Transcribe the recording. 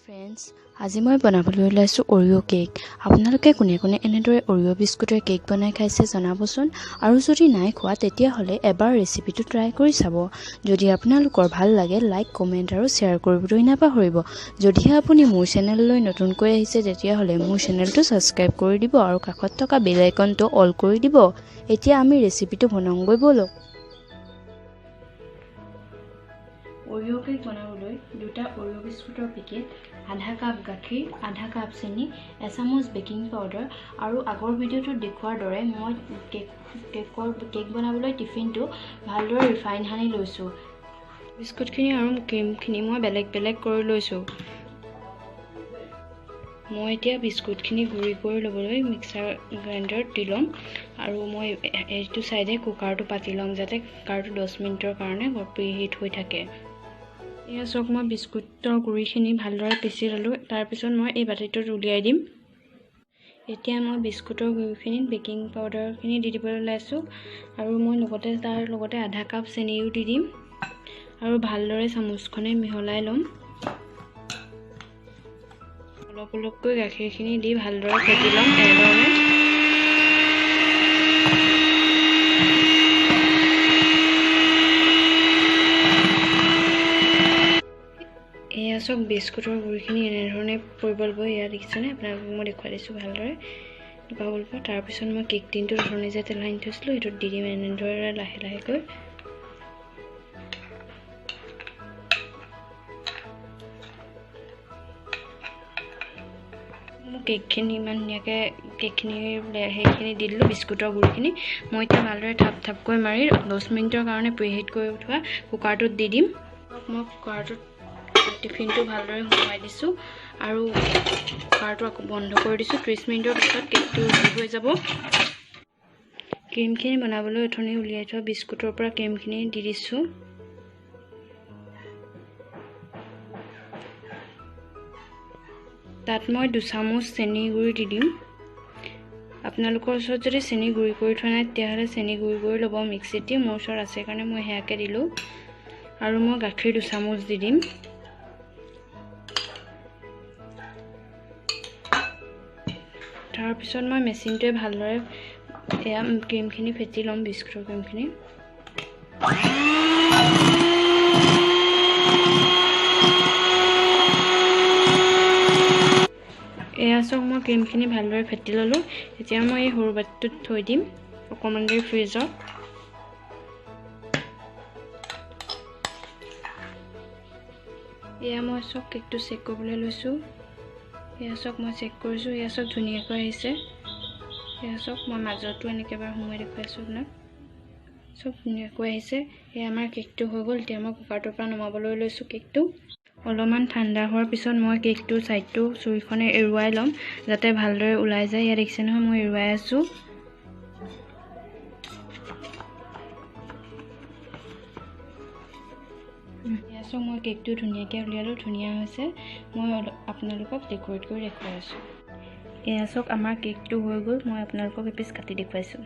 Friends, আজি মই বনাবলৈ ওলাইছোঁ অৰিঅ' কেক। আপোনালোকে কোনে কোনে এনেদৰে অৰিঅ' বিস্কুটেৰে কেক বনাই খাইছে জনাবচোন। আৰু যদি নাই খোৱা তেতিয়াহ'লে এবাৰ ৰেচিপিটো ট্ৰাই কৰি চাব। যদি আপোনালোকৰ ভাল লাগে লাইক, কমেণ্ট আৰু শ্বেয়াৰ কৰিবলৈ নাপাহৰিব। যদিহে আপুনি মোৰ চেনেললৈ নতুনকৈ আহিছে তেতিয়াহ'লে মোৰ চেনেলটো ছাবস্ক্ৰাইব কৰি দিব আৰু কাষত থকা বেল আইকনটো অল কৰি দিব। এতিয়া আমি ৰেচিপিটো বনাওঁগৈ ব'লক। অৰিঅ' কেক বনাবলৈ দুটা অৰিঅ' বিস্কুটৰ পেকেট, আধা কাপ গাখীৰ, আধা কাপ চেনি, এচামুচ বেকিং পাউডাৰ আৰু আগৰ ভিডিঅ'টোত দেখুৱাৰ দৰে মই কেক বনাবলৈ টিফিনটো ভালদৰে ৰিফাইন সানি লৈছোঁ। বিস্কুটখিনি আৰু ক্ৰীমখিনি মই বেলেগ বেলেগ কৰি লৈছোঁ। মই এতিয়া বিস্কুটখিনি গুড়ি কৰি ল'বলৈ মিক্সাৰ গ্ৰাইণ্ডাৰত দি ল'ম আৰু মই এইটো চাইডে কুকাৰটো পাতি ল'ম যাতে কুকাৰটো 10 মিনিটৰ কাৰণে প্ৰিহিট হৈ থাকে। এয়া চাওক, মই বিস্কুটৰ গুড়িখিনি ভালদৰে পিচি ল'লোঁ। তাৰপিছত মই এই বাতিটোত উলিয়াই দিম। এতিয়া মই বিস্কুটৰ গুড়িখিনিত বেকিং পাউডাৰখিনি দি দিবলৈ ওলাইছোঁ আৰু মই তাৰ লগতে আধা কাপ চেনিও দি দিম আৰু ভালদৰে চামুচখনে মিহলাই ল'ম। অলপ অলপকৈ গাখীৰখিনি দি ভালদৰে ফেটি ল'ম এনেদৰে। এয়া চাওক, বিস্কুটৰ গুড়িখিনি এনেধৰণে পৰিব লাগিব। এয়া দেখিছেনে, আপোনালোকক মই দেখুৱাই দিছোঁ ভালদৰে পাব লাগিব। তাৰপিছত মই কেক টিনটো ধৰণে যে তেল সানি থৈছিলোঁ সেইটোত দি দিম এনেদৰে লাহে লাহেকৈ। মোৰ কেকখিনি ইমান ধুনীয়াকৈ সেইখিনি দি দিলোঁ বিস্কুটৰ গুড়িখিনি। মই এতিয়া ভালদৰে থাপ থাপকৈ মাৰি 10 মিনিটৰ কাৰণে প্ৰিহিট কৰি উঠোৱা কুকাৰটোত দি দিম। মই কুকাৰটোত টিফিনটো ভালদৰে সোমোৱাই দিছোঁ আৰু কুকাৰটো আকৌ বন্ধ কৰি দিছোঁ। 30 মিনিটৰ পিছত কেকটো ৰেডি হৈ যাব। ক্ৰীমখিনি বনাবলৈ অথনি উলিয়াই থোৱা বিস্কুটৰ পৰা ক্ৰীমখিনি দি দিছোঁ। তাত মই 2 চামুচ চেনি গুড়ি দি দিম। আপোনালোকৰ ওচৰত যদি চেনি গুড়ি কৰি থোৱা নাই তেতিয়াহ'লে চেনি গুড়ি কৰি ল'ব মিক্সিত দি। মোৰ ওচৰত আছে কাৰণে মই সেয়াকৈ দিলোঁ আৰু মই গাখীৰ 2 চামুচ দি দিম। তাৰপিছত মই মেচিনটোৱে ভালদৰে এয়া ক্ৰীমখিনি ফেটি ল'ম, বিস্কুটৰ ক্ৰীমখিনি। এয়া চাওক, মই ক্ৰীমখিনি ভালদৰে ফেটি ল'লোঁ। এতিয়া মই এই সৰু বাতিটোত থৈ দিম অকণমান দেৰি ফ্ৰিজত। এয়া মই চাওক কেকটো চেক কৰিবলৈ লৈছোঁ। এয়া চাওক, মই চেক কৰিছোঁ। এয়া চাওক ধুনীয়াকৈ আহিছে। এয়া চাওক, মই মাজতো এনেকৈ এবাৰ সোমোৱাই দেখুৱাইছোঁ আপোনাক। চব ধুনীয়াকৈ আহিছে। এয়া আমাৰ কেকটো হৈ গ'ল। এতিয়া মই কুকাৰটোৰ পৰা নমাবলৈ লৈছোঁ কেকটো। অলপমান ঠাণ্ডা হোৱাৰ পিছত মই কেকটোৰ ছাইডটো চুৰিখনে এৰুৱাই ল'ম যাতে ভালদৰে ওলাই যায়। ইয়াত দেখিছে নহয়, মই এৰুৱাই আছোঁ। এয়া চাওক, মই কেকটো ধুনীয়াকৈ উলিয়ালোঁ, ধুনীয়া হৈছে। মই আপোনালোকক ডেক'ৰেট কৰি দেখুৱাই আছোঁ। এয়া চাওক, আমাৰ কেকটো হৈ গ'ল। মই আপোনালোকক এপিচ কাটি দেখুৱাইছোঁ।